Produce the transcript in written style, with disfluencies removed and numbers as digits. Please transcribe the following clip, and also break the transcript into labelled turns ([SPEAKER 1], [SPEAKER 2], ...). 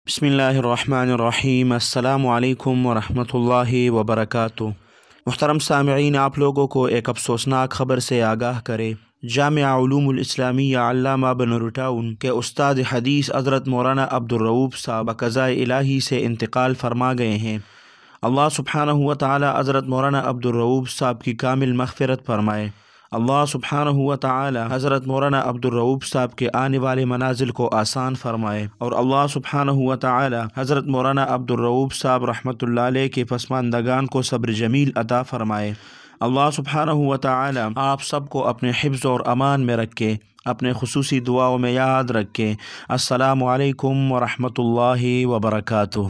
[SPEAKER 1] بسم اللہ الرحمن الرحیم۔ السلام علیکم ورحمۃ اللہ وبرکاتہ۔ محترم سامعین، آپ لوگوں کو ایک افسوسناک خبر سے آگاہ کرے۔ جامعہ علوم الاسلامیہ علامہ بنور ٹاؤن کے استاد حدیث حضرت مولانا عبدالرؤوف صاحب قضائے الہی سے انتقال فرما گئے ہیں۔ اللہ سبحانہ و تعالی حضرت مولانا عبدالرؤوف صاحب کی کامل مغفرت فرمائے۔ اللہ سبحانہ و تعالی حضرت مولانا عبدالرؤوف صاحب کے آنے والے منازل کو آسان فرمائے، اور اللہ سبحانہ و تعالی حضرت مولانا عبدالرؤوف صاحب رحمۃ اللہ علیہ کے پسماندگان کو صبر جمیل عطا فرمائے۔ اللہ سبحانہ و تعالی آپ سب کو اپنے حفظ اور امان میں رکھے، اپنے خصوصی دعاؤں میں یاد رکھے۔ السلام علیکم ورحمۃ اللہ وبرکاتہ۔